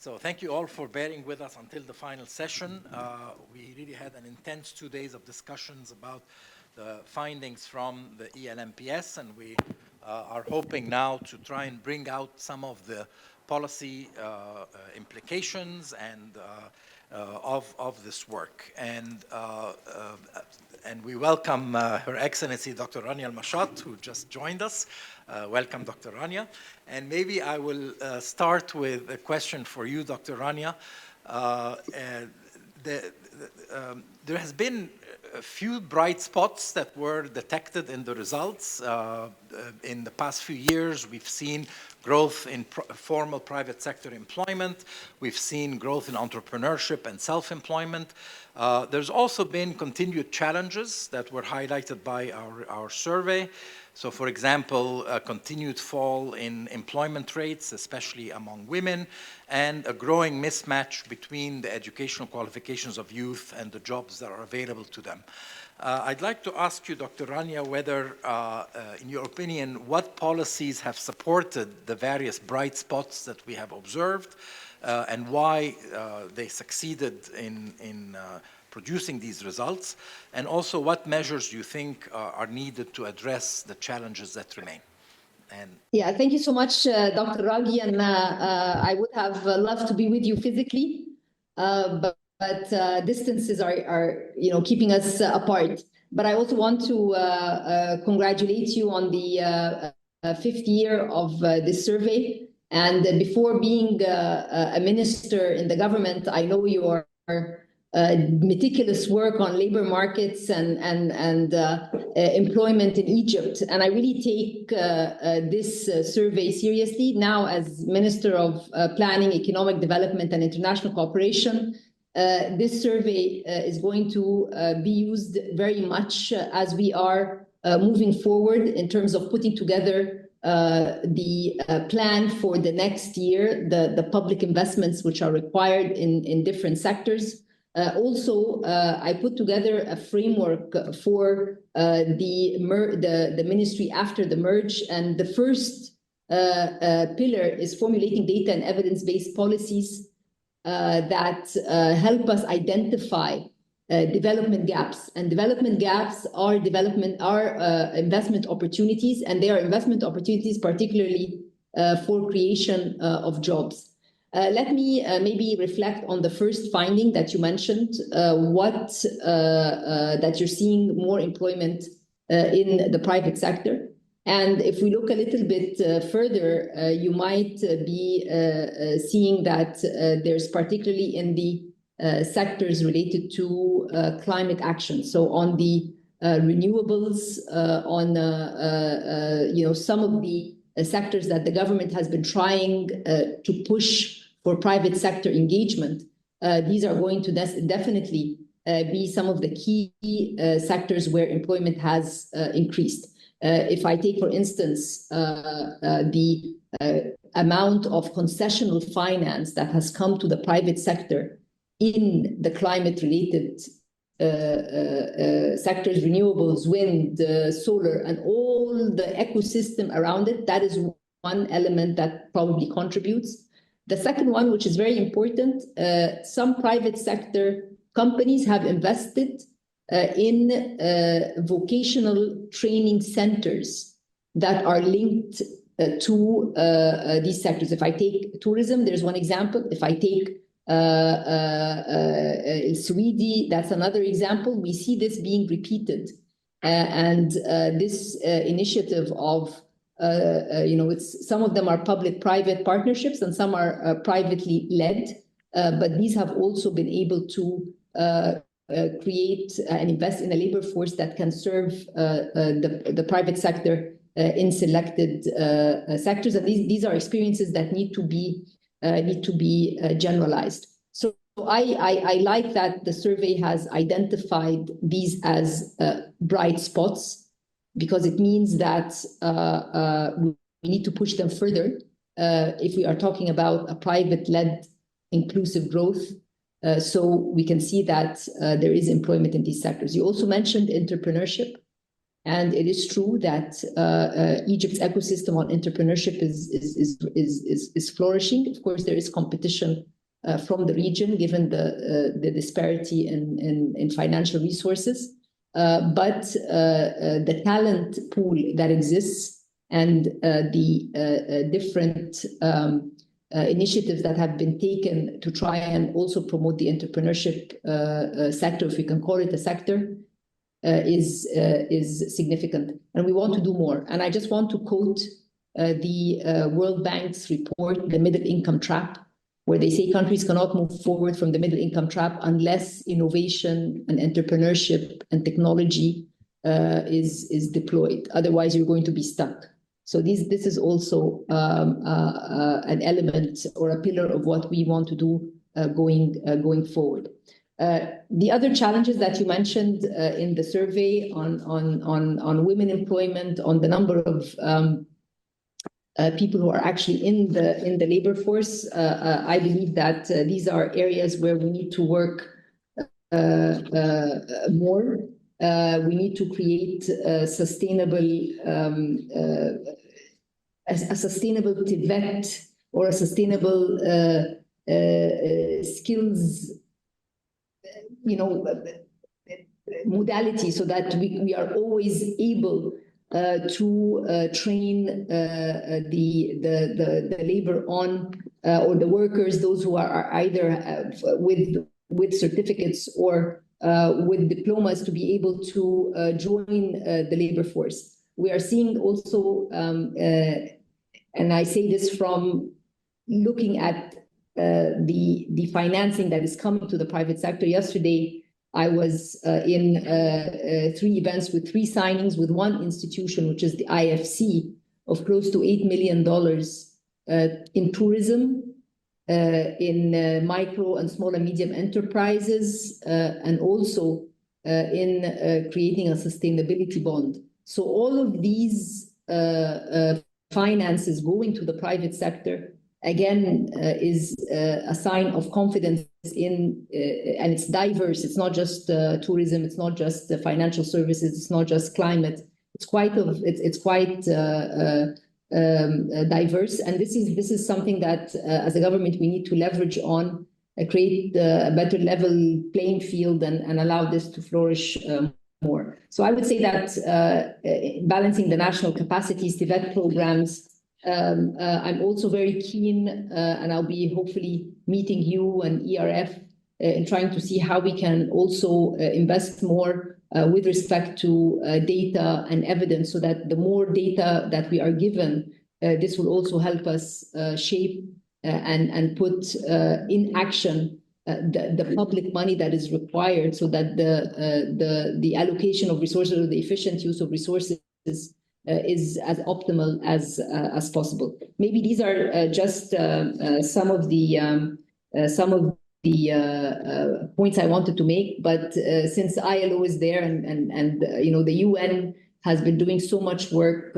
So thank you all for bearing with us until the final session. We really had an intense 2 days of discussions about the findings from the ELMPS, and we are hoping now to try and bring out some of the policy implications and of this work. And we welcome Her Excellency Dr. Rania Al-Mashat, who just joined us. Welcome, Dr. Rania. And maybe I will start with a question for you, Dr. Rania. There has been a few bright spots that were detected in the results. In the past few years, we've seen growth in formal private sector employment. We've seen growth in entrepreneurship and self-employment. There's also been continued challenges that were highlighted by our survey. So, for example, a continued fall in employment rates, especially among women, and a growing mismatch between the educational qualifications of youth and the jobs that are available to them. I'd like to ask you, Dr. Rania, whether, in your opinion, what policies have supported the various bright spots that we have observed, and why they succeeded in producing these results, and also what measures do you think are needed to address the challenges that remain? Yeah, thank you so much, Dr. Raghi, and I would have loved to be with you physically, but distances are keeping us apart. But I also want to congratulate you on the 5th year of this survey. And before being a minister in the government, I know your meticulous work on labor markets and employment in Egypt. And I really take this survey seriously. Now, as Minister of Planning, Economic Development and International Cooperation, this survey is going to be used very much as we are moving forward in terms of putting together the plan for the next year, the public investments which are required in different sectors. Also, I put together a framework for the ministry after the merge, and the first pillar is formulating data and evidence-based policies that help us identify development gaps. And development gaps are investment opportunities, and they are investment opportunities particularly for creation of jobs. Let me maybe reflect on the first finding that you mentioned, that you're seeing more employment in the private sector. And if we look a little bit further, you might be seeing that there's particularly in the sectors related to climate action. So on the renewables, on some of the sectors that the government has been trying to push for private sector engagement, these are going to definitely be some of the key sectors where employment has increased. If I take, for instance, the amount of concessional finance that has come to the private sector in the climate-related sectors, renewables, wind, solar, and all the ecosystem around it, that is one element that probably contributes. The second one, which is very important, some private sector companies have invested in vocational training centers that are linked to these sectors. If I take tourism, there's one example. If I take Sweden, that's another example. We see this being repeated. And this initiative of it's some of them are public-private partnerships and some are privately led, but these have also been able to create and invest in a labor force that can serve the private sector in selected sectors, and these are experiences that need to be generalized. So I like that the survey has identified these as bright spots, because it means that we need to push them further if we are talking about a private-led inclusive growth, so we can see that there is employment in these sectors. You also mentioned entrepreneurship. And it is true that Egypt's ecosystem on entrepreneurship is flourishing. Of course, there is competition from the region, given the disparity in financial resources. But the talent pool that exists and the different initiatives that have been taken to try and also promote the entrepreneurship sector, if we can call it a sector, is significant. And we want to do more. And I just want to quote the World Bank's report, The Middle Income Trap, where they say countries cannot move forward from the middle income trap unless innovation and entrepreneurship and technology is deployed. Otherwise, you're going to be stuck. So this is also an element or a pillar of what we want to do going forward. The other challenges that you mentioned in the survey on women employment, on the number of people who are actually in the labor force, I believe that these are areas where we need to work more. We need to create a sustainable TVET or a sustainable skills, modality, so that we are always able to train the labor on or the workers, those who are either with certificates or with diplomas, to be able to join the labor force. We are seeing also, and I say this from looking at the financing that is coming to the private sector. Yesterday, I was in 3 events with 3 signings with one institution, which is the IFC, of close to $8 million in tourism, in micro and small and medium enterprises, and also in creating a sustainability bond. So all of these finances going to the private sector, again, is a sign of confidence in, and it's diverse. It's not just tourism. It's not just financial services. It's not just climate. It's quite diverse. And this is something that, as a government, we need to leverage on, create a better level playing field, and allow this to flourish more. So I would say that balancing the national capacities, TVET programs. I'm also very keen, and I'll be hopefully meeting you and ERF in trying to see how we can also invest more with respect to data and evidence, so that the more data that we are given, this will also help us shape and put in action the public money that is required, so that the allocation of resources, or the efficient use of resources, is as optimal as possible. Maybe these are just some of the points I wanted to make. But since ILO is there, and the UN has been doing so much work,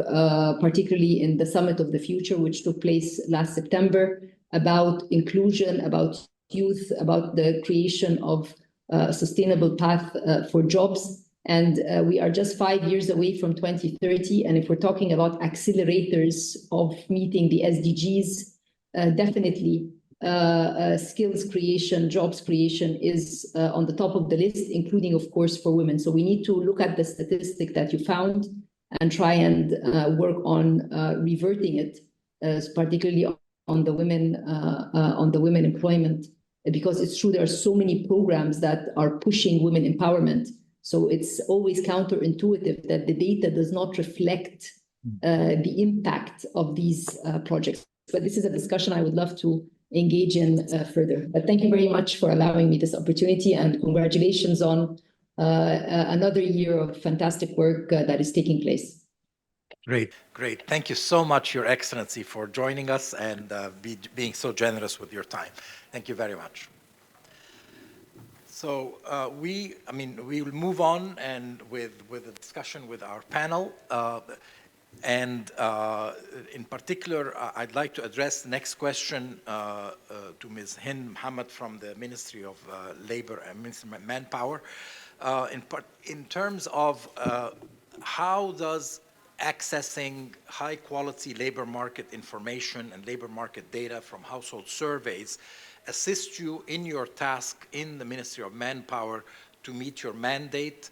particularly in the Summit of the Future, which took place last September, about inclusion, about youth, about the creation of a sustainable path for jobs. And we are just 5 years away from 2030. And if we're talking about accelerators of meeting the SDGs, definitely skills creation, jobs creation is on the top of the list, including, of course, for women. So we need to look at the statistic that you found and try and work on reverting it, particularly on the women employment, because it's true there are so many programs that are pushing women empowerment. So it's always counterintuitive that the data does not reflect the impact of these projects. But this is a discussion I would love to engage in further. But thank you very much for allowing me this opportunity, and congratulations on another year of fantastic work that is taking place. Great. Thank you so much, Your Excellency, for joining us and being so generous with your time. Thank you very much. So we will move on and with a discussion with our panel. And in particular, I'd like to address the next question to Ms. Hind Mohammed from the Ministry of Labor and Manpower. In terms of how does accessing high quality labor market information and labor market data from household surveys assist you in your task in the Ministry of Manpower to meet your mandate,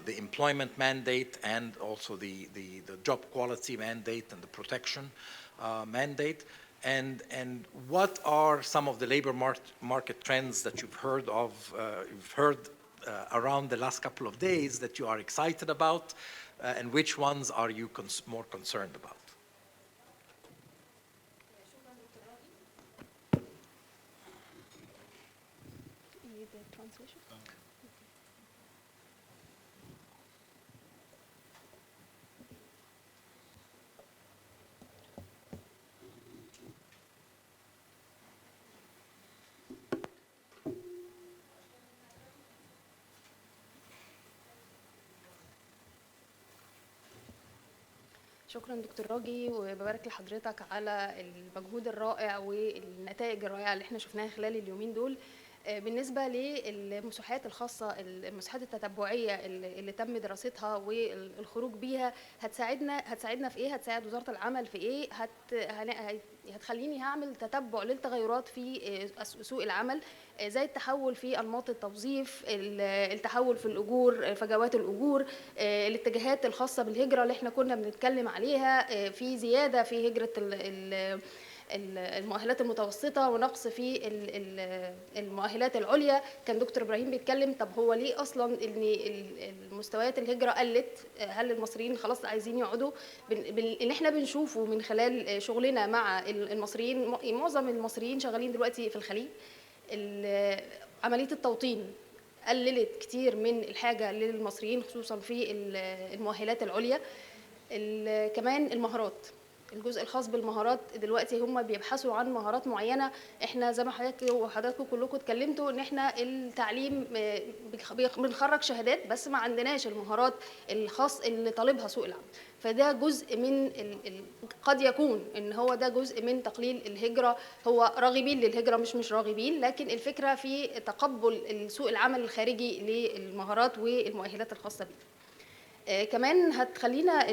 the employment mandate, and also the job quality mandate and the protection mandate? And what are some of the labor market trends that you've heard of, around the last couple of days that you are excited about, and which ones are you more concerned about? شكرا دكتور راجي، وببارك لحضرتك على المجهود الرائع والنتائج الرائعه اللي احنا شفناها خلال اليومين دول. بالنسبه للمساحات الخاصه، المساحات التتبعيه اللي تم دراستها والخروج بيها هتساعدنا في ايه؟ هتساعد وزاره العمل في ايه؟ هتخليني هعمل تتبع للتغيرات في سوق العمل، زي التحول في انماط التوظيف، التحول في الاجور، فجوات الاجور، الاتجاهات الخاصه بالهجره اللي احنا كنا بنتكلم عليها، في زياده في هجره المؤهلات المتوسطه ونقص في المؤهلات العليا. كان دكتور ابراهيم بيتكلم طب هو ليه اصلا ان المستويات الهجره قلت؟ هل المصريين خلاص عايزين يقعدوا؟ اللي احنا بنشوفه من خلال شغلنا مع المصريين، معظم المصريين شغالين دلوقتي في الخليج. عمليه التوطين قللت كتير من الحاجه للمصريين خصوصا في المؤهلات العليا. كمان المهارات، الجزء الخاص بالمهارات دلوقتي هم بيبحثوا عن مهارات معينه. احنا زي ما حضراتكم كلكم اتكلمتوا ان احنا التعليم بنخرج شهادات بس ما عندناش المهارات الخاص اللي طالبها سوق العمل. فده جزء من قد يكون ان هو ده جزء من تقليل الهجره. هو راغبين للهجره مش راغبين، لكن الفكره في تقبل سوق العمل الخارجي للمهارات والمؤهلات الخاصه بيه. كمان هتخلينا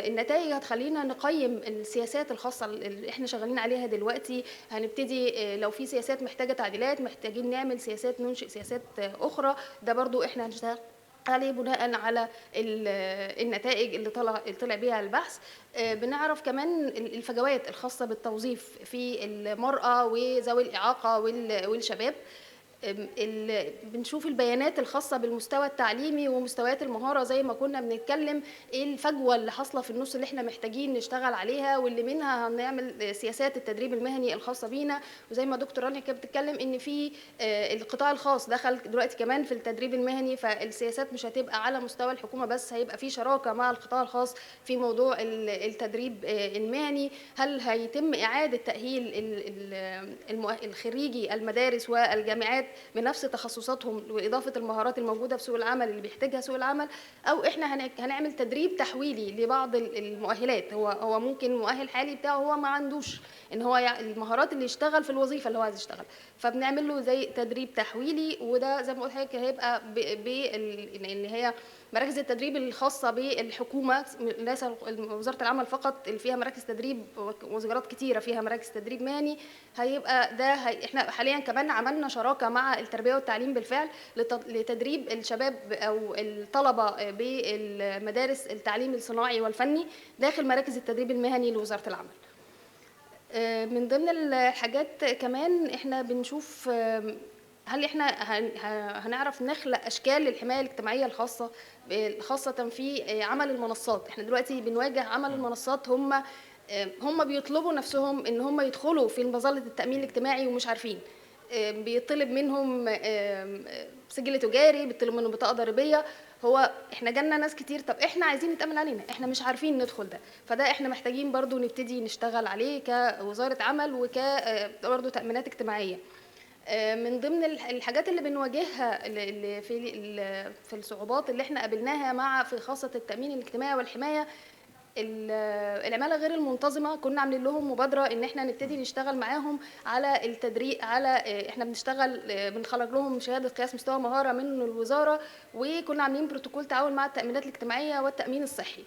النتائج هتخلينا نقيم السياسات الخاصه اللي احنا شغالين عليها دلوقتي. هنبتدي لو في سياسات محتاجه تعديلات، محتاجين نعمل سياسات، ننشئ سياسات اخرى. ده برضو احنا هنشتغل عليه بناء على النتائج اللي طلع بيها البحث. بنعرف كمان الفجوات الخاصه بالتوظيف في المراه وذوي الاعاقه والشباب. بنشوف البيانات الخاصه بالمستوى التعليمي ومستويات المهاره زي ما كنا بنتكلم، ايه الفجوه اللي حاصله في النص اللي احنا محتاجين نشتغل عليها، واللي منها هنعمل سياسات التدريب المهني الخاصه بينا. وزي ما دكتور رانيا كانت بتتكلم ان في القطاع الخاص دخل دلوقتي كمان في التدريب المهني، فالسياسات مش هتبقى على مستوى الحكومه بس، هيبقى في شراكه مع القطاع الخاص في موضوع التدريب المهني. هل هيتم اعاده تاهيل الخريجي المدارس والجامعات بنفس تخصصاتهم واضافه المهارات الموجوده في سوق العمل اللي بيحتاجها سوق العمل، او احنا هنعمل تدريب تحويلي لبعض المؤهلات. هو ممكن المؤهل الحالي بتاعه هو ما عندوش ان هو المهارات اللي يشتغل في الوظيفه اللي هو عايز يشتغل، فبنعمل له زي تدريب تحويلي. وده زي ما قلت لحضرتك هيبقى ان هي مراكز التدريب الخاصه بالحكومه، ليس وزاره العمل فقط اللي فيها مراكز تدريب، وزارات كتيره فيها مراكز تدريب مهني. هيبقى ده احنا حاليا كمان عملنا شراكه مع التربيه والتعليم بالفعل لتدريب الشباب او الطلبه بالمدارس التعليم الصناعي والفني داخل مراكز التدريب المهني لوزاره العمل. من ضمن الحاجات كمان احنا بنشوف هل احنا هنعرف نخلق اشكال للحمايه الاجتماعيه الخاصه خاصه في عمل المنصات. احنا دلوقتي بنواجه عمل المنصات، هم بيطلبوا نفسهم ان هم يدخلوا في مظله التامين الاجتماعي ومش عارفين. بيطلب منهم سجل تجاري، بيطلب منهم بطاقه ضريبيه. هو احنا جالنا ناس كتير طب احنا عايزين نتامن علينا، احنا مش عارفين ندخل ده. فده احنا محتاجين برضو نبتدي نشتغل عليه كوزاره عمل برضو تامينات اجتماعيه. من ضمن الحاجات اللي بنواجهها في الصعوبات اللي احنا قابلناها في خاصه التامين الاجتماعي والحمايه، العماله غير المنتظمه كنا عاملين لهم مبادره ان احنا نبتدي نشتغل معاهم على التدريب، على احنا بنشتغل بنخرج لهم شهاده قياس مستوى مهاره من الوزاره، وكنا عاملين بروتوكول تعاون مع التامينات الاجتماعيه والتامين الصحي.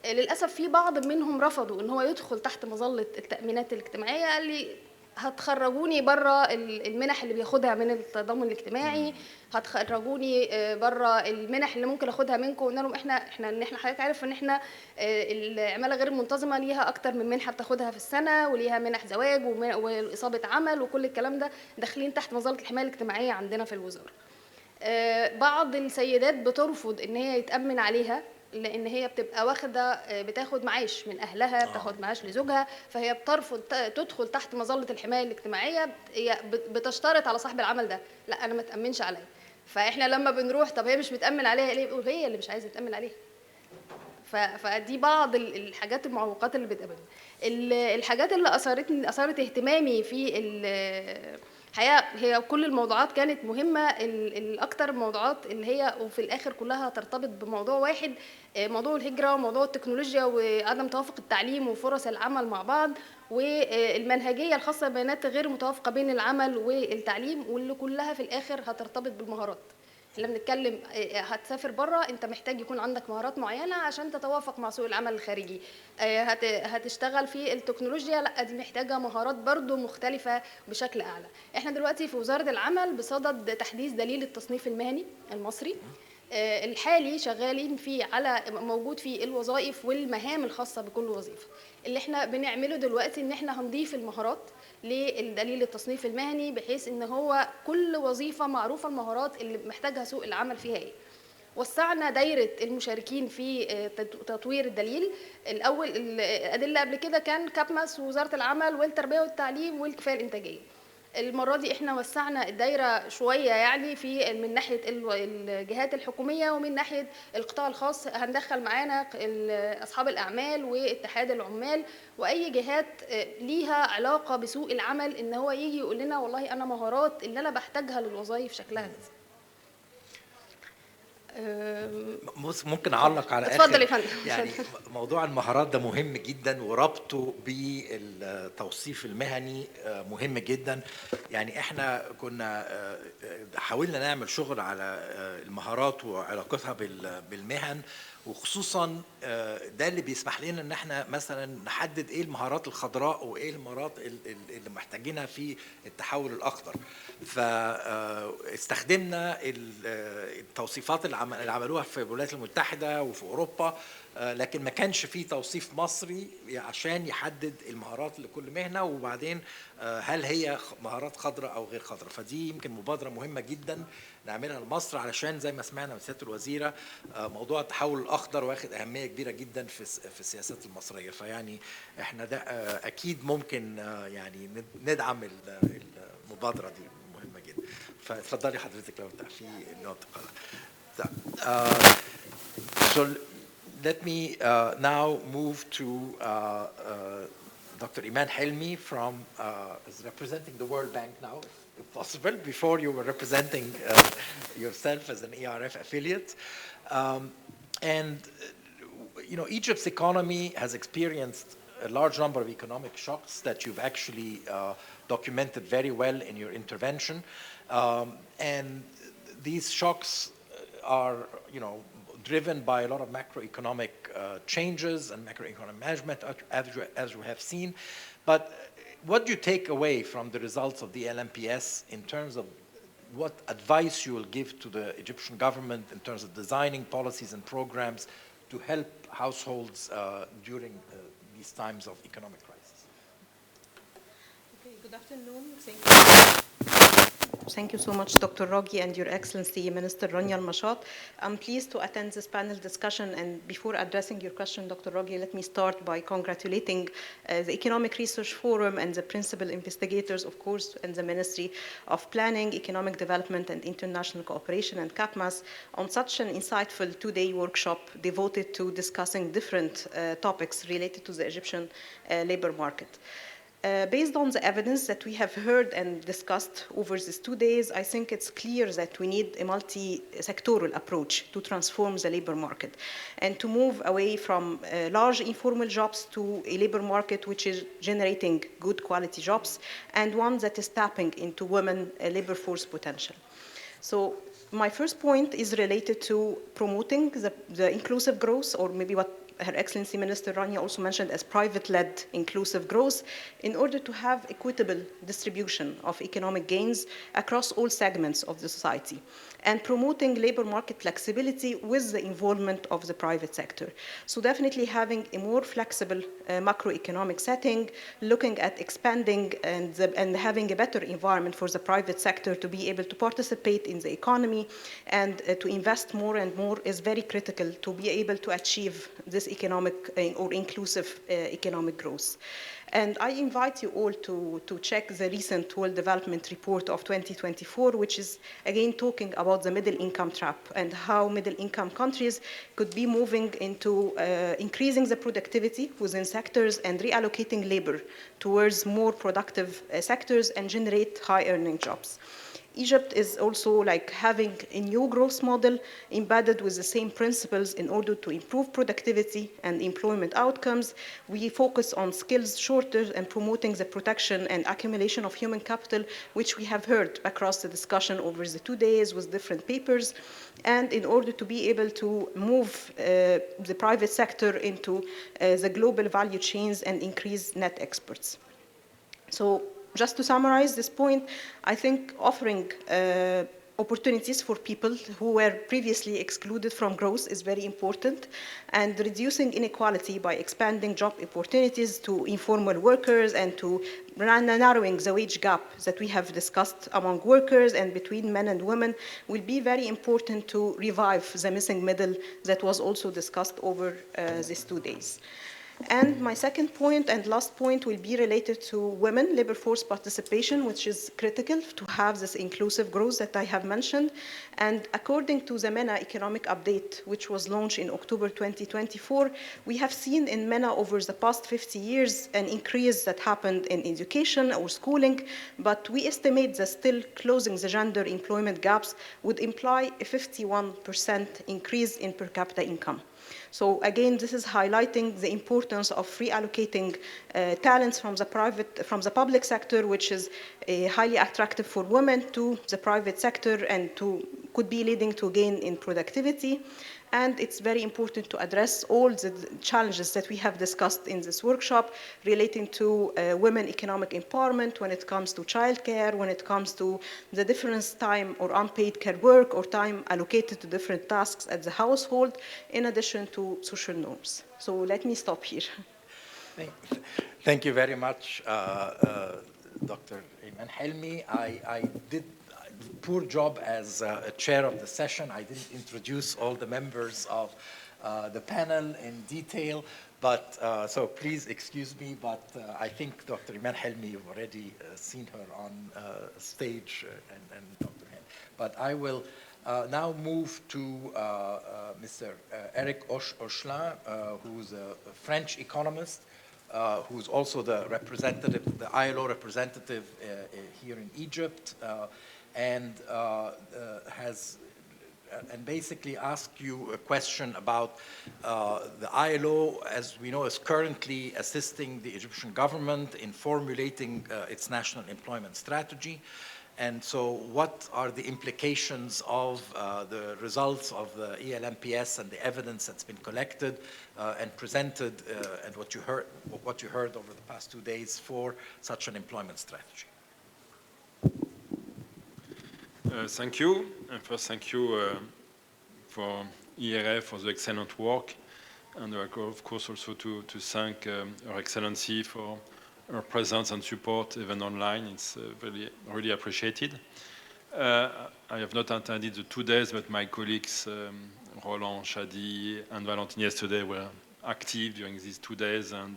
للاسف في بعض منهم رفضوا ان هو يدخل تحت مظله التامينات الاجتماعيه، قال لي هتخرجوني بره المنح اللي بياخدها من التضامن الاجتماعي، هتخرجوني بره المنح اللي ممكن اخدها منكم. قلنا لهم احنا ان احنا حضرتك عارف ان احنا العماله غير المنتظمه ليها اكتر من منحه بتاخدها في السنه، وليها منح زواج واصابه عمل وكل الكلام ده داخلين تحت مظله الحمايه الاجتماعيه عندنا في الوزاره. بعض السيدات بترفض ان هي يتامن عليها لان هي بتبقى واخده بتاخد معاش من اهلها، بتاخد معاش لزوجها، فهي بترفض تدخل تحت مظله الحمايه الاجتماعيه. هي بتشترط على صاحب العمل ده، لا انا ما تامنش عليا. فاحنا لما بنروح طب هي مش متامن عليها ليه؟ بيقول هي اللي مش عايزه تامن عليها. فدي بعض الحاجات المعوقات اللي بتقابلنا. الحاجات اللي اثارت اهتمامي في الحقيقه هي كل الموضوعات كانت مهمه. الاكثر الموضوعات اللي هي وفي الاخر كلها ترتبط بموضوع واحد، موضوع الهجره وموضوع التكنولوجيا وعدم توافق التعليم وفرص العمل مع بعض، والمنهجيه الخاصه ببيانات غير متوافقه بين العمل والتعليم، واللي كلها في الاخر هترتبط بالمهارات. احنا بنتكلم هتسافر بره انت محتاج يكون عندك مهارات معينه عشان تتوافق مع سوق العمل الخارجي. هتشتغل في التكنولوجيا، لا دي محتاجه مهارات برضو مختلفه بشكل اعلى. احنا دلوقتي في وزاره العمل بصدد تحديث دليل التصنيف المهني المصري الحالي، شغالين فيه على موجود فيه الوظائف والمهام الخاصه بكل وظيفه. اللي احنا بنعمله دلوقتي ان احنا هنضيف المهارات للدليل التصنيف المهني، بحيث ان هو كل وظيفه معروفه المهارات اللي محتاجها سوق العمل فيها ايه. وسعنا دايره المشاركين في تطوير الدليل. الاول الادله قبل كده كان كابماس ووزاره العمل والتربيه والتعليم والكفايه الانتاجيه. المره دي احنا وسعنا الدايره شويه، يعني في من ناحيه الجهات الحكوميه ومن ناحيه القطاع الخاص هندخل معانا اصحاب الاعمال واتحاد العمال واي جهات ليها علاقه بسوق العمل، ان هو يجي يقول لنا والله انا مهارات اللي انا بحتاجها للوظائف شكلها كذا. ممكن اعلق على اتفضل يا فندم. يعني موضوع المهارات ده مهم جدا، وربطه بالتوصيف المهني مهم جدا. يعني احنا كنا حاولنا نعمل شغل على المهارات وعلاقتها بالمهن، وخصوصا ده اللي بيسمح لنا ان احنا مثلا نحدد ايه المهارات الخضراء وايه المهارات اللي محتاجينها في التحول الاخضر. فاستخدمنا التوصيفات اللي عملوها في الولايات المتحدة وفي اوروبا، لكن ما كانش فيه توصيف مصري عشان يحدد المهارات لكل مهنة، وبعدين هل هي مهارات خضراء او غير خضراء. فدي يمكن مبادرة مهمة جدا نعملها لمصر، علشان زي ما سمعنا من سيادة الوزيرة موضوع التحول الأخضر واخد أهمية كبيرة جدا في السياسات المصرية. فيعني احنا ده أكيد ممكن يعني ندعم المبادرة دي، مهمة جدا. فاتفضلي حضرتك لو في نقطة. So let me now move to Dr. Iman Helmi from is representing the World Bank now, if possible. Before you were representing yourself as an ERF affiliate. And you know, Egypt's economy has experienced a large number of economic shocks that you've actually documented very well in your intervention. And these shocks are, you know, driven by a lot of macroeconomic changes and macroeconomic management, as you have seen. But what do you take away from the results of the ELMPS in terms of what advice you will give to the Egyptian government in terms of designing policies and programs to help households during these times of economic crisis? Okay, good afternoon. Thank you so much, Dr. Roghi, and Your Excellency, Minister Rania Al-Mashat. I'm pleased to attend this panel discussion, and before addressing your question, Dr. Roghi, let me start by congratulating the Economic Research Forum and the principal investigators, of course, and the Ministry of Planning, Economic Development and International Cooperation and CAPMAS on such an insightful two-day workshop devoted to discussing different topics related to the Egyptian labor market. Based on the evidence that we have heard and discussed over these 2 days, I think it's clear that we need a multi-sectoral approach to transform the labor market and to move away from large informal jobs to a labor market which is generating good quality jobs and one that is tapping into women labor force potential. So my first point is related to promoting the inclusive growth, or maybe what Her Excellency Minister Rania also mentioned as private-led inclusive growth, in order to have equitable distribution of economic gains across all segments of the society, and promoting labor market flexibility with the involvement of the private sector. So definitely having a more flexible macroeconomic setting, looking at expanding and having a better environment for the private sector to be able to participate in the economy and to invest more and more is very critical to be able to achieve this economic or inclusive economic growth. And I invite you all to check the recent World Development Report of 2024, which is again talking about the middle income trap and how middle income countries could be moving into increasing the productivity within sectors and reallocating labor towards more productive sectors and generate high earning jobs. Egypt is also like having a new growth model embedded with the same principles in order to improve productivity and employment outcomes. We focus on skills shortage and promoting the protection and accumulation of human capital, which we have heard across the discussion over the 2 days with different papers. And in order to be able to move the private sector into the global value chains and increase net exports. So just to summarize this point, I think offering opportunities for people who were previously excluded from growth is very important, and reducing inequality by expanding job opportunities to informal workers and to narrowing the wage gap that we have discussed among workers and between men and women will be very important to revive the missing middle that was also discussed over these 2 days. And my second point and last point will be related to women labor force participation, which is critical to have this inclusive growth that I have mentioned. And according to the MENA economic update, which was launched in October 2024, we have seen in MENA over the past 50 years an increase that happened in education or schooling, but we estimate that still closing the gender employment gaps would imply a 51% increase in per capita income. So again, this is highlighting the importance of reallocating talents from the public sector, which is highly attractive for women, to the private sector and could be leading to gain in productivity. And it's very important to address all the challenges that we have discussed in this workshop relating to women economic empowerment when it comes to childcare, when it comes to the difference time or unpaid care work or time allocated to different tasks at the household, in addition to social norms. So let me stop here. Thank you very much, Dr. Iman Helmi. I did poor job as chair of the session. I didn't introduce all the members of the panel in detail, but so please excuse me, but I think Dr. Iman Helmi, you've already seen her on stage, and Dr. Helmi. But I will now move to Mr. Eric Ochelin, who's a French economist, who's also the representative, the ILO representative here in Egypt, and basically ask you a question about the ILO, as we know, is currently assisting the Egyptian government in formulating its national employment strategy. And so what are the implications of the results of the ELMPS and the evidence that's been collected and presented and what you heard over the past 2 days for such an employment strategy? Thank you. And first, thank you for ERF for the excellent work, and of course also to thank Her Excellency for her presence and support even online. It's really appreciated. I have not attended the 2 days, but my colleagues Roland, Shadi, and Valentine yesterday were active during these 2 days, and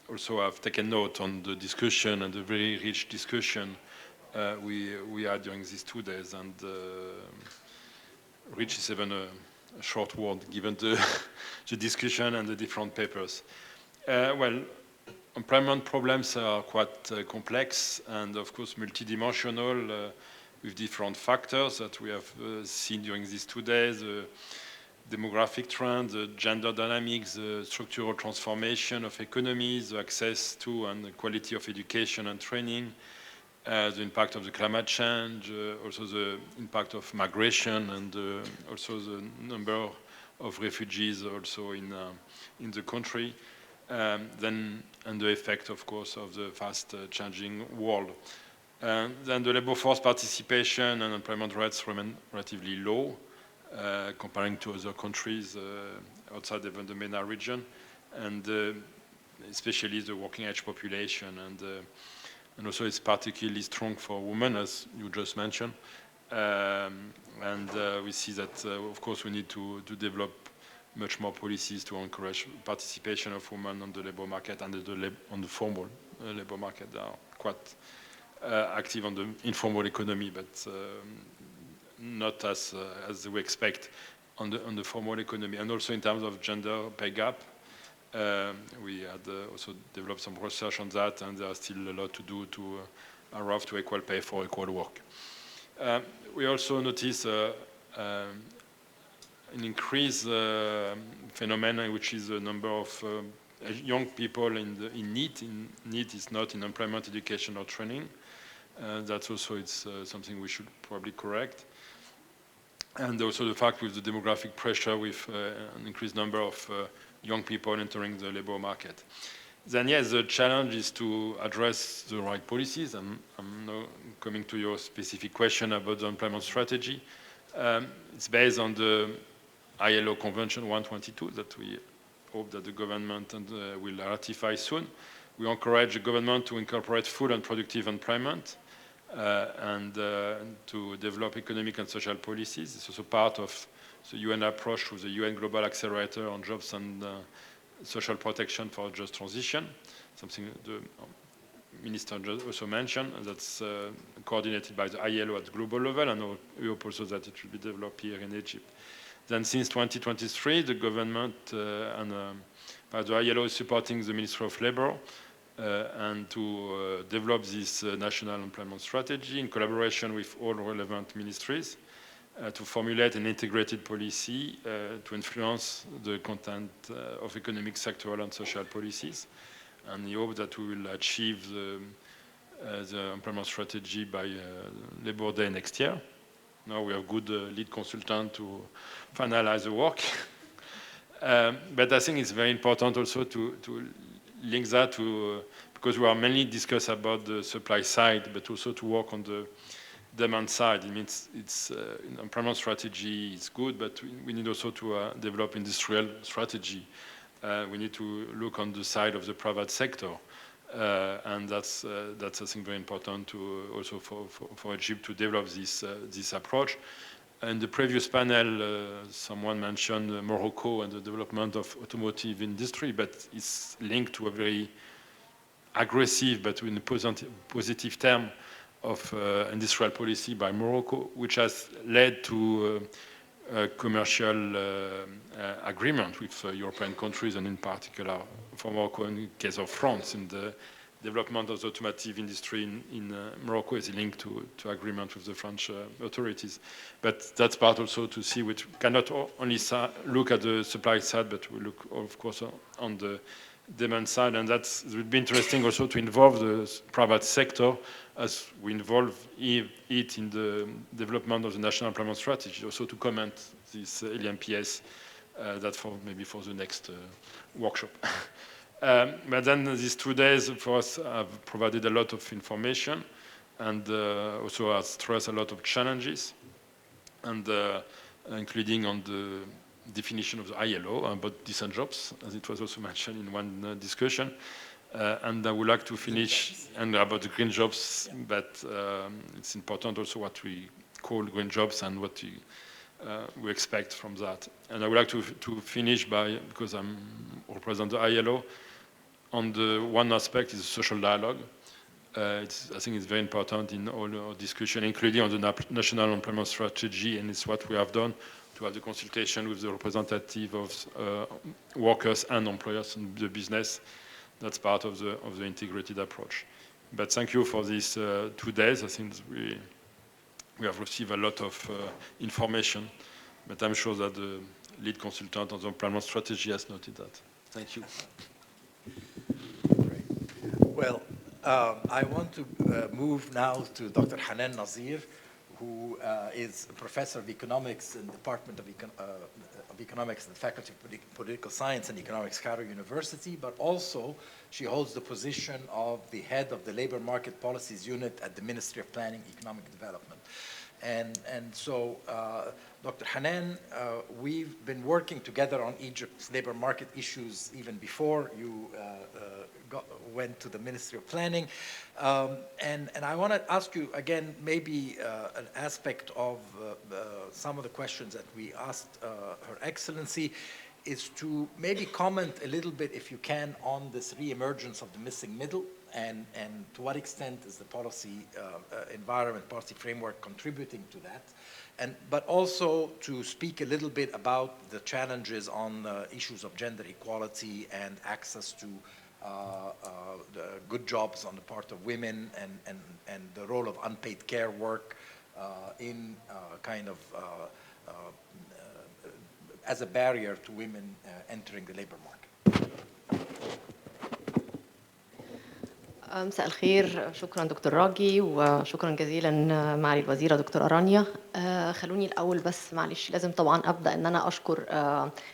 also I've taken note on the discussion and the very rich discussion we had during these 2 days, and rich is even a short word given the discussion and the different papers. Well, employment problems are quite complex and, of course, multidimensional with different factors that we have seen during these 2 days. Demographic trends, the gender dynamics, the structural transformation of economies, the access to and the quality of education and training, the impact of the climate change, also the impact of migration, and also the number of refugees also in the country, and the effect, of course, of the fast changing world. Then the labor force participation and employment rates remain relatively low, comparing to other countries outside even the MENA region, and especially the working age population, and also it's particularly strong for women, as you just mentioned. We see that, of course, we need to develop much more policies to encourage participation of women on the labor market and on the formal labor market. They are quite active on the informal economy, but not as we expect on the formal economy. And also in terms of gender pay gap, we had also developed some research on that, and there are still a lot to do to arrive to equal pay for equal work. We also notice an increased phenomenon, which is the number of young people in need. Need is not in employment, education, or training. That's also something we should probably correct. And also the fact with the demographic pressure, with an increased number of young people entering the labor market. Then yes, the challenge is to address the right policies. I'm now coming to your specific question about the employment strategy. It's based on the ILO Convention 122 that we hope that the government will ratify soon. We encourage the government to incorporate full and productive employment and to develop economic and social policies. It's also part of the UN approach to the UN Global Accelerator on Jobs and Social Protection for Just Transition, something the Minister also mentioned, and that's coordinated by the ILO at global level, and we hope also that it will be developed here in Egypt. Then since 2023, the government and the ILO is supporting the Ministry of Labor and to develop this national employment strategy in collaboration with all relevant ministries to formulate an integrated policy to influence the content of economic, sectoral, and social policies. And we hope that we will achieve the employment strategy by Labor Day next year. Now we have good lead consultant to finalize the work. But I think it's very important also to link that to, because we are mainly discuss about the supply side, but also to work on the demand side. It means employment strategy is good, but we need also to develop industrial strategy. We need to look on the side of the private sector. And that's I think very important to also for Egypt to develop this approach. In the previous panel, someone mentioned Morocco and the development of automotive industry, but it's linked to a very aggressive, but in a positive term, of industrial policy by Morocco, which has led to a commercial agreement with European countries, and in particular for Morocco, in the case of France, in the development of the automotive industry in Morocco is linked to agreement with the French authorities. But that's part also to see, which cannot only look at the supply side, but we look, of course, on the demand side. And it would be interesting also to involve the private sector as we involve it in the development of the national employment strategy, also to comment this ELMPS, that maybe for the next workshop. But then these 2 days for us have provided a lot of information, and also has stressed a lot of challenges, and including on the definition of the ILO about decent jobs, as it was also mentioned in one discussion. And I would like to finish and about the green jobs, but it's important also what we call green jobs and what we expect from that. And I would like to finish by, because I represent the ILO, on the one aspect is social dialogue. I think it's very important in all our discussion, including on the national employment strategy, and it's what we have done to have the consultation with the representative of workers and employers in the business, that's part of the integrated approach. But thank you for these 2 days. I think we have received a lot of information, but I'm sure that the lead consultant on the employment strategy has noted that. Thank you. Great. Well, I want to move now to Dr. Hanan Nazir, who is a professor of economics in the Department of Economics in the Faculty of Political Science and Economics, Cairo University, but also she holds the position of the head of the Labor Market Policies Unit at the Ministry of Planning, Economic Development. And so, Dr. Hanan, we've been working together on Egypt's labor market issues even before you went to the Ministry of Planning. And I want to ask you again, maybe an aspect of some of the questions that we asked Her Excellency, is to maybe comment a little bit, if you can, on this re-emergence of the missing middle, and to what extent is the policy environment, policy framework contributing to that, but also to speak a little bit about the challenges on issues of gender equality and access to the good jobs on the part of women, and the role of unpaid care work in kind of as a barrier to women entering the labor market. مساء الخير، شكرا دكتور راجي وشكرا جزيلا معالي الوزيرة دكتورة رانيا. خلوني الأول بس معلش لازم طبعا أبدأ إن أنا أشكر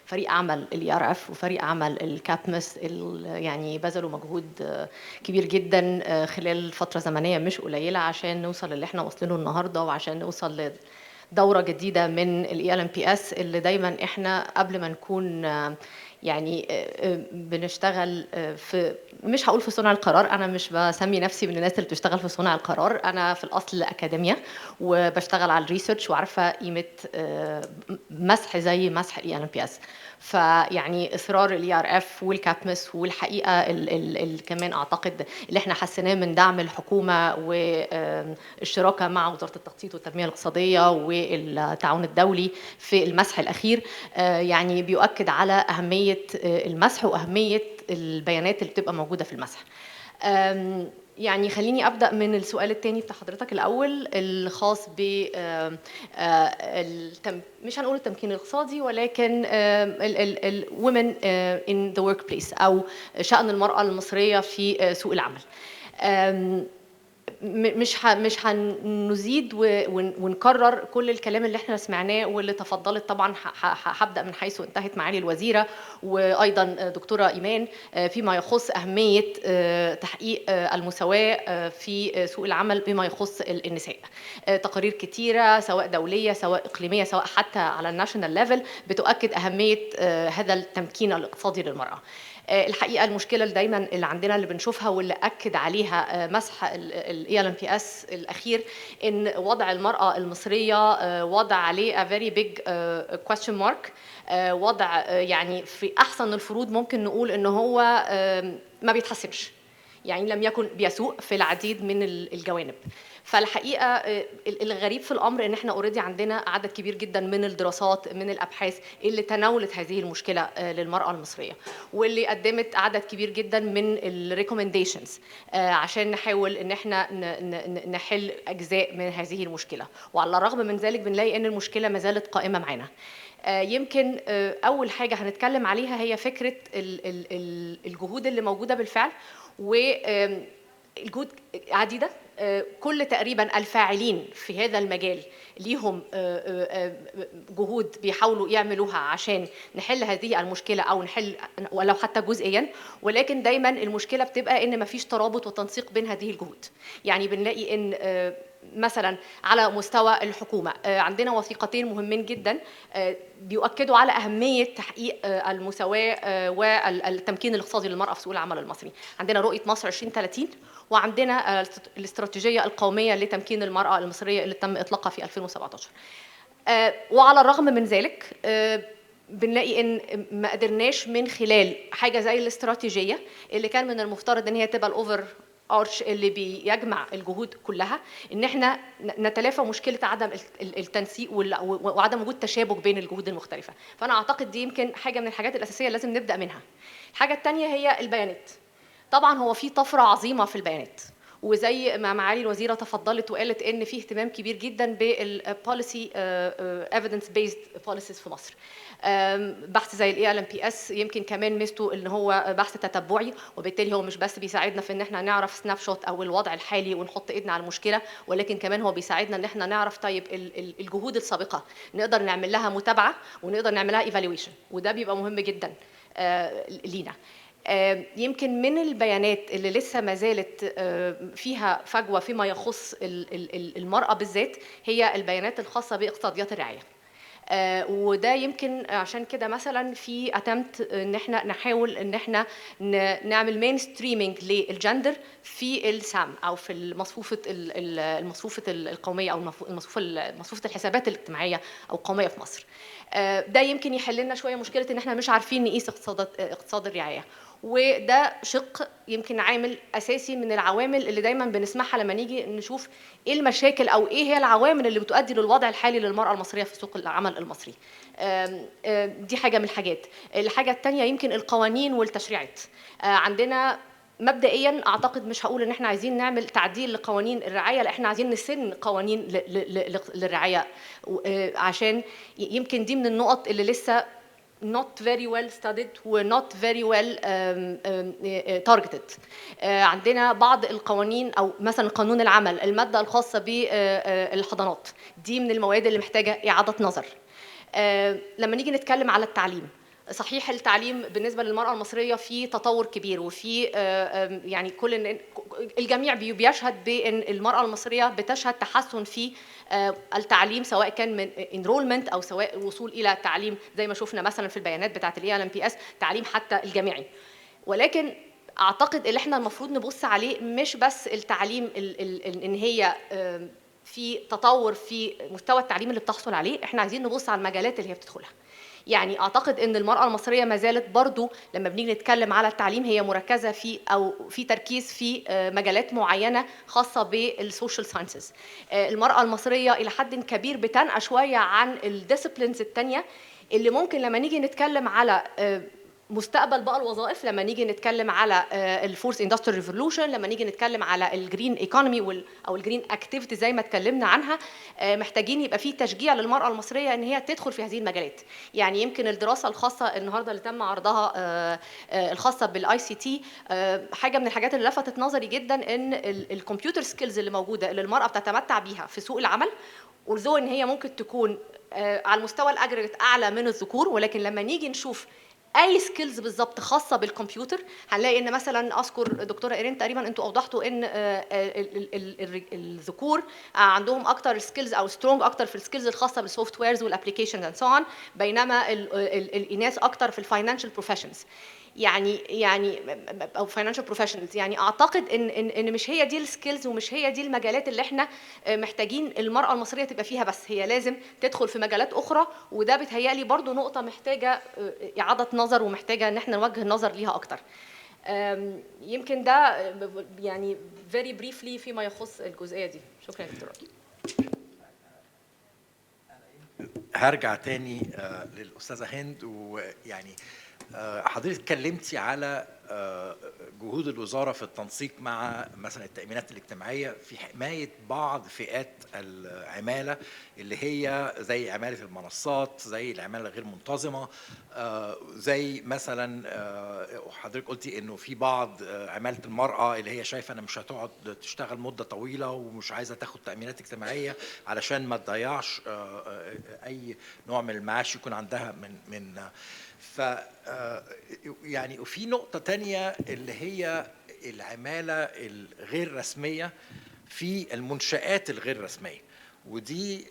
فريق عمل ELMPS وفريق عمل الكابمس يعني بذلوا مجهود كبير جدا خلال فترة زمنية مش قليلة عشان نوصل اللي احنا واصلينه النهاردة، وعشان نوصل دورة جديدة من ELMPS اللي دايما احنا قبل ما نكون يعني بنشتغل في، مش هقول في صنع القرار، انا مش بسمي نفسي من الناس اللي بتشتغل في صنع القرار، انا في الاصل اكاديميا وبشتغل على الريسيرش وعارفه قيمه مسح زي مسح ELMPS. فيعني اصرار ERF والكابمس والحقيقه كمان اعتقد اللي احنا حسيناه من دعم الحكومه والشراكه مع وزاره التخطيط والتنميه الاقتصاديه والتعاون الدولي في المسح الاخير يعني بيؤكد على اهميه المسح واهميه البيانات اللي بتبقى موجوده في المسح. يعني خليني ابدا من السؤال الثاني بتاع حضرتك الاول الخاص ب مش هنقول التمكين الاقتصادي ولكن women in the workplace او شأن المرأة المصرية في سوق العمل. مش هنزيد ونكرر كل الكلام اللي احنا سمعناه واللي تفضلت. طبعا هبدا من حيث انتهت معالي الوزيره وايضا دكتوره ايمان فيما يخص اهميه تحقيق المساواه في سوق العمل بما يخص النساء. تقارير كتيره سواء دوليه سواء اقليميه سواء حتى على الناشونال ليفل بتؤكد اهميه هذا التمكين الاقتصادي للمراه. الحقيقه المشكله اللي دايما اللي عندنا اللي بنشوفها واللي اكد عليها مسح ELMPS الاخير ان وضع المراه المصريه وضع عليه a very big question mark. وضع يعني في احسن الفروض ممكن نقول ان هو ما بيتحسنش، يعني لم يكن بيسوء في العديد من الجوانب. فالحقيقه الغريب في الامر ان احنا اوريدي عندنا عدد كبير جدا من الدراسات من الابحاث اللي تناولت هذه المشكله للمراه المصريه واللي قدمت عدد كبير جدا من الريكومنديشنز عشان نحاول ان احنا نحل اجزاء من هذه المشكله. وعلى الرغم من ذلك بنلاقي ان المشكله ما زالت قائمه معانا. يمكن اول حاجه هنتكلم عليها هي فكره الجهود اللي موجوده بالفعل، والجهود عديده. كل تقريبا الفاعلين في هذا المجال ليهم جهود بيحاولوا يعملوها عشان نحل هذه المشكله او نحل ولو حتى جزئيا، ولكن دايما المشكله بتبقى ان مفيش ترابط وتنسيق بين هذه الجهود. يعني بنلاقي ان مثلا على مستوى الحكومه عندنا وثيقتين مهمين جدا بيؤكدوا على اهميه تحقيق المساواه والتمكين الاقتصادي للمراه في سوق العمل المصري. عندنا رؤيه مصر 2030 وعندنا الاستراتيجيه القوميه لتمكين المراه المصريه اللي تم اطلاقها في 2017. وعلى الرغم من ذلك بنلاقي ان ما قدرناش من خلال حاجه زي الاستراتيجيه اللي كان من المفترض ان هي تبقى الاوفر ارش اللي بيجمع الجهود كلها، ان احنا نتلافى مشكله عدم التنسيق وعدم وجود تشابك بين الجهود المختلفه. فانا اعتقد دي يمكن حاجه من الحاجات الاساسيه اللي لازم نبدا منها. الحاجه الثانيه هي البيانات. طبعا هو في طفره عظيمه في البيانات، وزي ما معالي الوزيره تفضلت وقالت ان في اهتمام كبير جدا بالبوليسي ايفيدنس بيزد بوليسيز في مصر. بحث زي ELMPS يمكن كمان ميزته ان هو بحث تتبعي، وبالتالي هو مش بس بيساعدنا في ان احنا نعرف سناب شوت او الوضع الحالي ونحط ايدنا على المشكله، ولكن كمان هو بيساعدنا ان احنا نعرف طيب الجهود السابقه نقدر نعمل لها متابعه ونقدر نعمل لها ايفالويشن، وده بيبقى مهم جدا لينا. يمكن من البيانات اللي لسه ما زالت فيها فجوه فيما يخص المراه بالذات هي البيانات الخاصه باقتصاديات الرعايه. وده يمكن عشان كده مثلا في اتمت ان احنا نحاول ان احنا نعمل مين ستريمينج للجندر في السام او في المصفوفه القوميه او مصفوفه الحسابات الاجتماعيه او القوميه في مصر. ده يمكن يحل لنا شويه مشكله ان احنا مش عارفين نقيس اقتصاد الرعايه، وده شق يمكن عامل اساسي من العوامل اللي دايما بنسمعها لما نيجي نشوف ايه المشاكل او ايه هي العوامل اللي بتؤدي للوضع الحالي للمراه المصريه في سوق العمل المصري. دي حاجه من الحاجات. الحاجه الثانيه يمكن القوانين والتشريعات. عندنا مبدئيا اعتقد مش هقول ان احنا عايزين نعمل تعديل لقوانين الرعايه، لا احنا عايزين نسن قوانين للرعايه، عشان يمكن دي من النقط اللي لسه not very well studied و not very well targeted. عندنا بعض القوانين او مثلا قانون العمل الماده الخاصه بالحضانات دي من المواد اللي محتاجه اعاده نظر. لما نيجي نتكلم على التعليم، صحيح التعليم بالنسبه للمراه المصريه في تطور كبير وفي يعني كل الجميع بيشهد بان المراه المصريه بتشهد تحسن في التعليم، سواء كان من انرولمنت او سواء الوصول الى تعليم زي ما شفنا مثلا في البيانات بتاعه ELMPS تعليم حتى الجامعي. ولكن اعتقد اللي احنا المفروض نبص عليه مش بس التعليم ان هي في تطور في مستوى التعليم اللي بتحصل عليه، احنا عايزين نبص على المجالات اللي هي بتدخلها. يعني اعتقد ان المراه المصريه ما زالت برضو لما بنيجي نتكلم على التعليم هي مركزه في او في تركيز في مجالات معينه خاصه بالسوشيال ساينسز. المراه المصريه الى حد كبير بتنقى شويه عن الديسيبلينز الثانيه اللي ممكن لما نيجي نتكلم على مستقبل بقى الوظائف، لما نيجي نتكلم على الفورث اندستريال ريفولوشن، لما نيجي نتكلم على الجرين ايكونومي او الجرين اكتيفيتي زي ما اتكلمنا عنها، محتاجين يبقى في تشجيع للمراه المصريه ان هي تدخل في هذه المجالات. يعني يمكن الدراسه الخاصه النهارده اللي تم عرضها الخاصه بالاي سي تي، حاجه من الحاجات اللي لفتت نظري جدا ان الكمبيوتر سكيلز اللي موجوده اللي المراه بتتمتع بيها في سوق العمل، ولذو ان هي ممكن تكون على المستوى الاجريجيت اعلى من الذكور، ولكن لما نيجي نشوف اي سكيلز بالظبط خاصه بالكمبيوتر هنلاقي ان مثلا اذكر دكتوره ايرين تقريبا انتوا اوضحتوا ان الذكور عندهم اكتر سكيلز او سترونج اكتر في السكيلز الخاصه بالسوفت ويرز والابلكيشنز اند سو اون، بينما الاناث اكتر في الفاينانشال بروفيشنز يعني او فاينانشال بروفيشنالز. يعني اعتقد ان مش هي دي السكيلز ومش هي دي المجالات اللي احنا محتاجين المراه المصريه تبقى فيها، بس هي لازم تدخل في مجالات اخرى، وده بيتهيألي برضو نقطه محتاجه اعاده نظر ومحتاجه ان احنا نوجه النظر ليها اكتر. يمكن ده يعني very briefly فيما يخص الجزئيه دي. شكرا يا دكتور. هرجع تاني للأستاذة هند، ويعني حضرتك اتكلمتي على جهود الوزارة في التنسيق مع مثلا التأمينات الاجتماعية في حماية بعض فئات العمالة اللي هي زي عمالة المنصات، زي العمالة الغير منتظمة، زي مثلا حضرتك قلتي انه في بعض عمالة المرأة اللي هي شايفة انا مش هتقعد تشتغل مدة طويلة ومش عايزة تاخد تأمينات اجتماعية علشان ما تضيعش اي نوع من المعاش يكون عندها من ف يعني وفي نقطة تانية اللي هي العمالة الغير رسمية في المنشآت الغير رسمية، ودي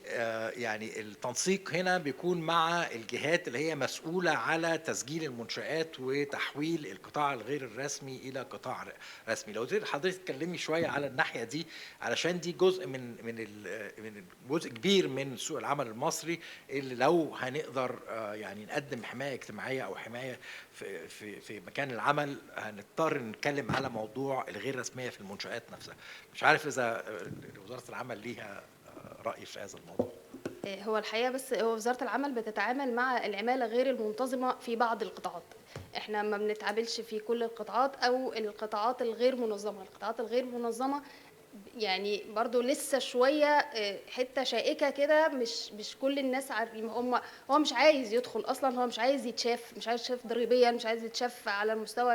يعني التنسيق هنا بيكون مع الجهات اللي هي مسؤولة على تسجيل المنشآت وتحويل القطاع الغير الرسمي إلى قطاع رسمي. لو حضرتك تكلمي شوية على الناحية دي، علشان دي جزء من جزء كبير من سوق العمل المصري اللي لو هنقدر يعني نقدم حماية اجتماعية أو حماية في مكان العمل هنضطر نتكلم على موضوع الغير رسمية في المنشآت نفسها. مش عارف إذا وزارة العمل ليها رأي في هذا الموضوع. هو الحقيقه بس هو وزاره العمل بتتعامل مع العماله غير المنتظمه في بعض القطاعات. احنا ما بنتعاملش في كل القطاعات او القطاعات الغير منظمه. القطاعات الغير منظمه يعني برضو لسه شويه حته شائكه كده، مش كل الناس عارفين. هو مش عايز يدخل اصلا، هو مش عايز يتشاف، مش عايز يتشاف ضريبيا، مش عايز يتشاف على المستوى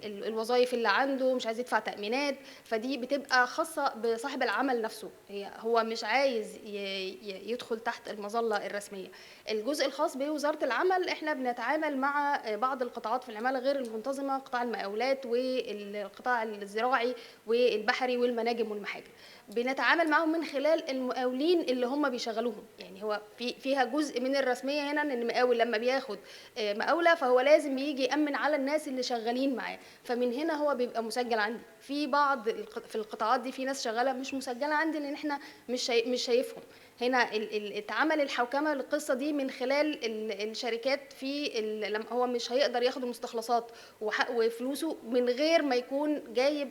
الوظائف اللي عنده، مش عايز يدفع تأمينات. فدي بتبقى خاصة بصاحب العمل نفسه، هو مش عايز يدخل تحت المظلة الرسمية. الجزء الخاص بوزارة العمل احنا بنتعامل مع بعض القطاعات في العمالة غير المنتظمة، قطاع المقاولات والقطاع الزراعي والبحري والمناجم والمحاجر. بنتعامل معهم من خلال المقاولين اللي هم بيشغلوهم. يعني هو فيها جزء من الرسميه هنا، ان المقاول لما بياخد مقاوله فهو لازم يجي يامن على الناس اللي شغالين معاه، فمن هنا هو بيبقى مسجل عندي. في بعض في القطاعات دي في ناس شغاله مش مسجله عندي لان احنا مش شايفهم. هنا اتعمل الحوكمه للقصه دي من خلال الشركات. لما هو مش هيقدر ياخد المستخلصات وفلوسه من غير ما يكون جايب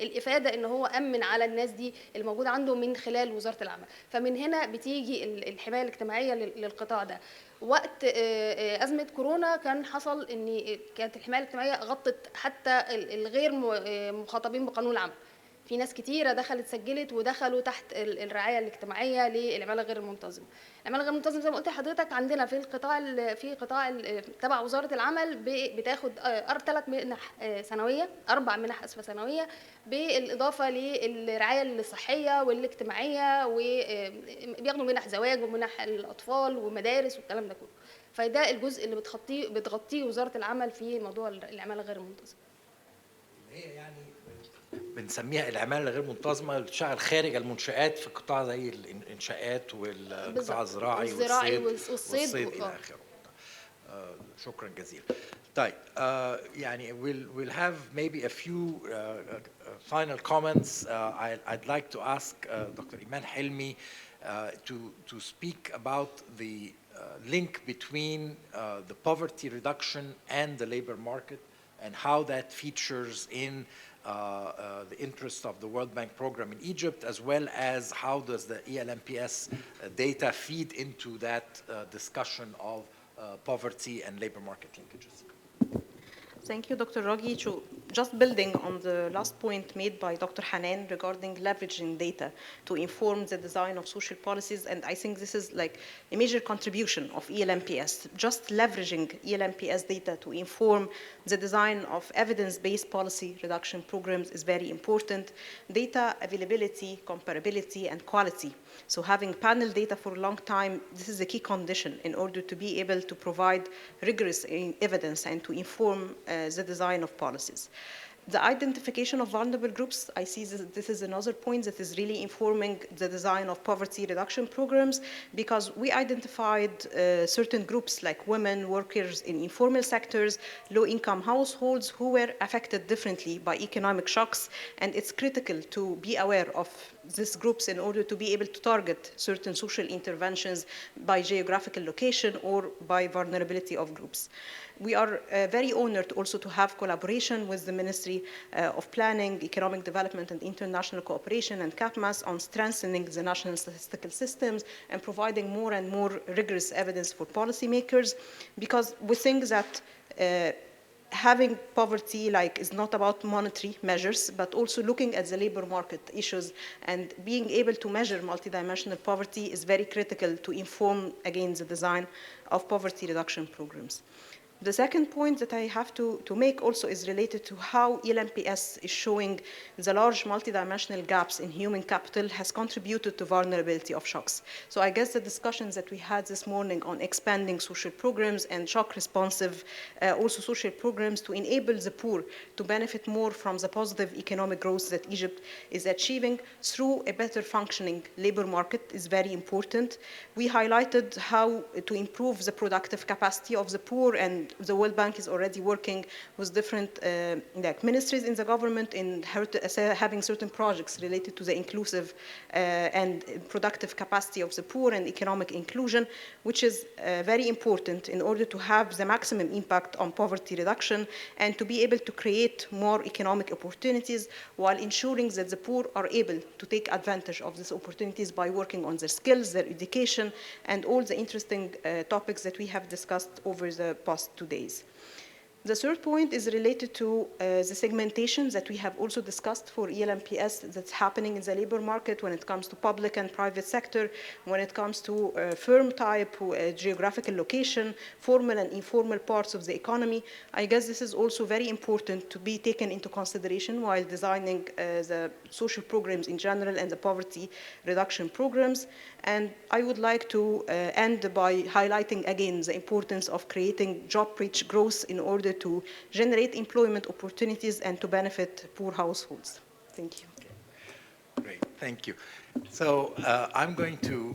الافاده ان هو امن على الناس دي الموجوده عنده من خلال وزاره العمل. فمن هنا بتيجي الحمايه الاجتماعيه للقطاع ده. وقت ازمه كورونا كان حصل ان كانت الحمايه الاجتماعيه غطت حتى الغير مخاطبين بقانون العمل. في ناس كتيرة دخلت سجلت ودخلوا تحت الرعاية الاجتماعية للعمالة غير المنتظمة. العمالة غير المنتظمة زي ما قلت لحضرتك عندنا في قطاع تبع وزارة العمل بتاخد 3 منح سنوية، 4 منح سنوية، بالإضافة للرعاية الصحية والاجتماعية، وبياخدوا منح زواج ومنح الأطفال ومدارس والكلام ده كله. فده الجزء اللي بتغطيه وزارة العمل في موضوع العمالة غير المنتظمة. هي يعني بنسميها العماله الغير منتظمه اللي بتشتغل خارج المنشآت في قطاع زي الانشاءات والقطاع الزراعي والصيد الى اخره. شكرا جزيلا. طيب يعني we'll have maybe a few final comments. I'd like to ask Dr. Iman Helmi to speak about the link between the poverty reduction and the labor market, and how that features in the interest of the World Bank program in Egypt, as well as how does the ELMPS data feed into that discussion of poverty and labor market linkages. Thank you, Dr. Raghi. Just building on the last point made by Dr. Hanan regarding leveraging data to inform the design of social policies, and I think this is like a major contribution of ELMPS. Just leveraging ELMPS data to inform the design of evidence-based policy reduction programs is very important. Data availability, comparability, and quality. So having panel data for a long time, this is a key condition in order to be able to provide rigorous evidence and to inform the design of policies. The identification of vulnerable groups, I see this is another point that is really informing the design of poverty reduction programs, because we identified certain groups like women, workers in informal sectors, low-income households who were affected differently by economic shocks, and it's critical to be aware of these groups in order to be able to target certain social interventions by geographical location or by vulnerability of groups. We are very honored also to have collaboration with the Ministry of Planning, Economic Development and International Cooperation and CAPMAS on strengthening the national statistical systems and providing more and more rigorous evidence for policymakers, because we think that having poverty is not about monetary measures, but also looking at the labor market issues, and being able to measure multidimensional poverty is very critical to inform, again, the design of poverty reduction programs. The second point that I have to make also is related to how ELMPS is showing the large multidimensional gaps in human capital has contributed to vulnerability of shocks. So I guess the discussions that we had this morning on expanding social programs and shock responsive also social programs to enable the poor to benefit more from the positive economic growth that Egypt is achieving through a better functioning labor market is very important. We highlighted how to improve the productive capacity of the poor, and the World Bank is already working with different ministries in the government in having certain projects related to the inclusive and productive capacity of the poor and economic inclusion, which is very important in order to have the maximum impact on poverty reduction and to be able to create more economic opportunities while ensuring that the poor are able to take advantage of these opportunities by working on their skills, their education, and all the interesting topics that we have discussed over the past 2 days. The third point is related to the segmentation that we have also discussed for ELMPS that's happening in the labor market when it comes to public and private sector, when it comes to firm type, geographical location, formal and informal parts of the economy. I guess this is also very important to be taken into consideration while designing the social programs in general and the poverty reduction programs. And I would like to end by highlighting again the importance of creating job-rich growth in order to generate employment opportunities and to benefit poor households. Thank you. Great, thank you. So I'm going to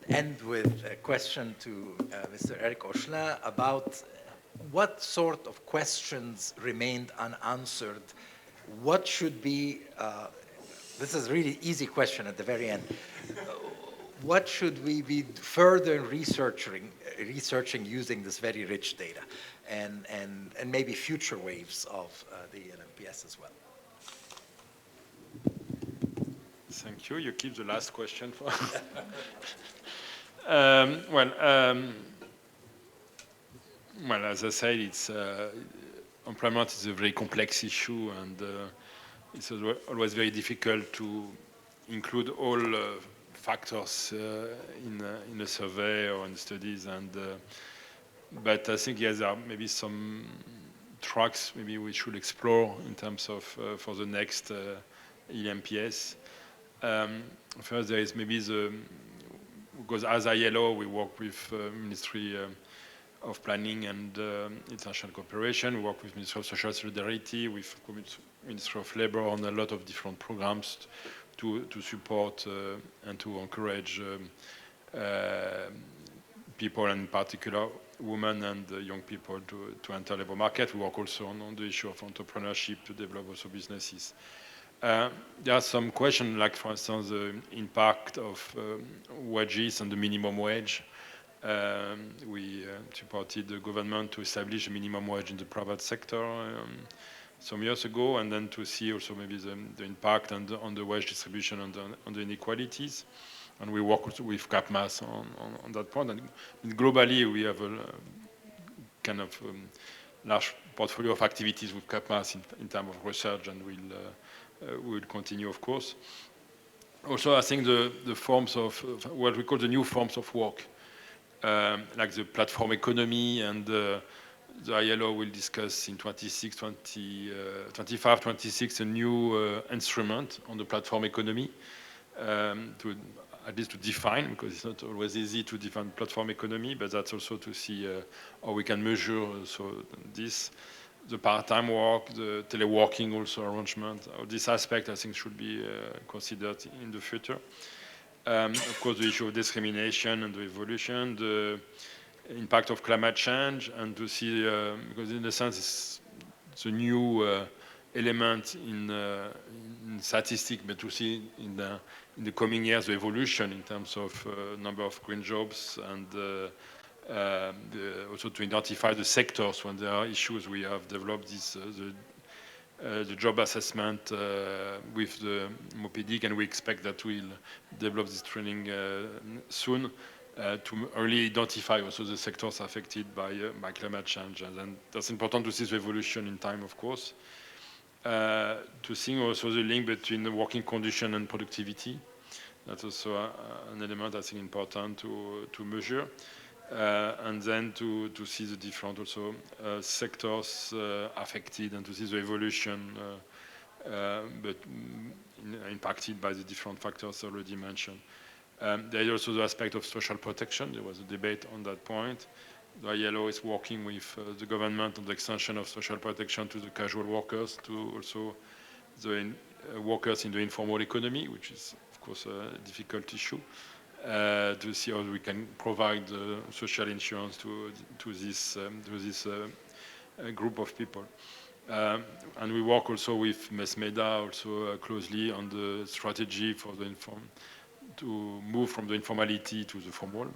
end with a question to Mr. Eric Ochelin about what sort of questions remained unanswered. What should be, this is a really easy question at the very end. What should we be further researching using this very rich data and maybe future waves of the ELMPS as well? Thank you. You keep the last question for well, as I said, it's employment is a very complex issue, and it's always very difficult to include all factors in a survey or in studies. And but I think yes, there are maybe some tracks maybe we should explore in terms of for the next ELMPS. First, there is maybe because as ILO, we work with Ministry of Planning and International Cooperation. We work with Ministry of Social Solidarity, with Ministry of Labor on a lot of different programs to support and to encourage people, and in particular women and young people, to enter labor market. We work also on the issue of entrepreneurship to develop also businesses. There are some questions, like for instance the impact of wages and the minimum wage. We supported the government to establish a minimum wage in the private sector some years ago, and then to see also maybe the impact on the wage distribution on the inequalities. And we work also with CAPMAS on that point. And globally, we have a kind of large portfolio of activities with CAPMAS in terms of research, and we'll continue, of course. Also, I think the forms of what we call the new forms of work, like the platform economy, and the ILO will discuss in 25, 26 a new instrument on the platform economy, to at least to define, because it's not always easy to define platform economy, but that's also to see how we can measure this. The part-time work, the teleworking also arrangement, this aspect I think should be considered in the future. Of course, the issue of discrimination and the evolution, the impact of climate change, and to see, because in a sense it's a new element in statistics, but to see in the coming years the evolution in terms of number of green jobs, and also to identify the sectors when there are issues. We have developed this the job assessment with the MOPEDIC, and we expect that we'll develop this training soon to early identify also the sectors affected by climate change. And then that's important to see the evolution in time, of course. To see also the link between the working condition and productivity. That's also an element I think important to measure. And then to see the different also sectors affected, and to see the evolution but impacted by the different factors already mentioned. There is also the aspect of social protection. There was a debate on that point. The ILO is working with the government on the extension of social protection to the casual workers, to also the workers in the informal economy, which is of course a difficult issue. To see how we can provide social insurance to this group of people. And we work also with MENA also closely on the strategy for the to move from the informality to the formal.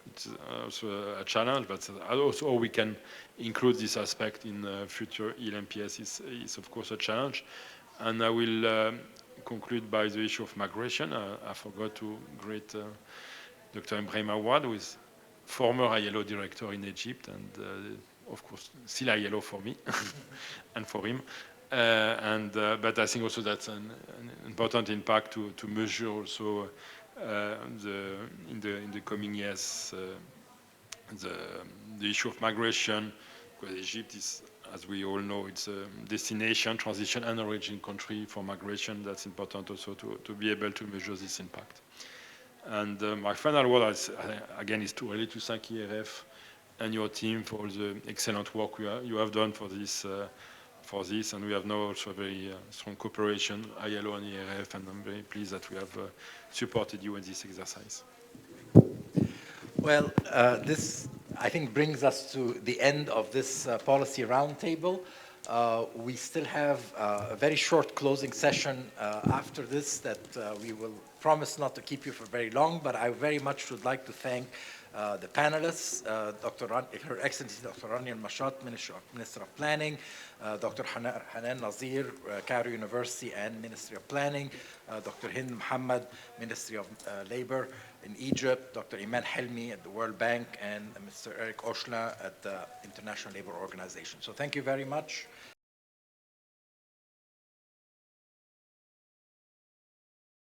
It's also a challenge, but also we can include this aspect in future ELMPS is of course a challenge. And I will conclude by the issue of migration. I forgot to greet Dr. Ibrahim Awad, who is former ILO director in Egypt, and of course, still yellow for me and for him. But I think also that's an important impact to measure also in the coming years the issue of migration, because Egypt is, as we all know, it's a destination, transition, and origin country for migration. That's important also to be able to measure this impact. And my final word, again, is to really to thank ERF and your team for all the excellent work you have done for this. And we have now also a very strong cooperation, ILO and ERF, and I'm very pleased that we have supported you in this exercise. Well, this, I think, brings us to the end of this policy roundtable. We still have a very short closing session after this that we will promise not to keep you for very long, but I very much would like to thank the panelists, Her Excellency Dr. Rania Al-Mashat, Minister of Planning, Dr. Hanan Nazir, Cairo University and Ministry of Planning, Dr. Hind Mohammed, Ministry of Labor in Egypt, Dr. Iman Helmi at the World Bank, and Mr. Eric Oshla at the International Labour Organization. So thank you very much.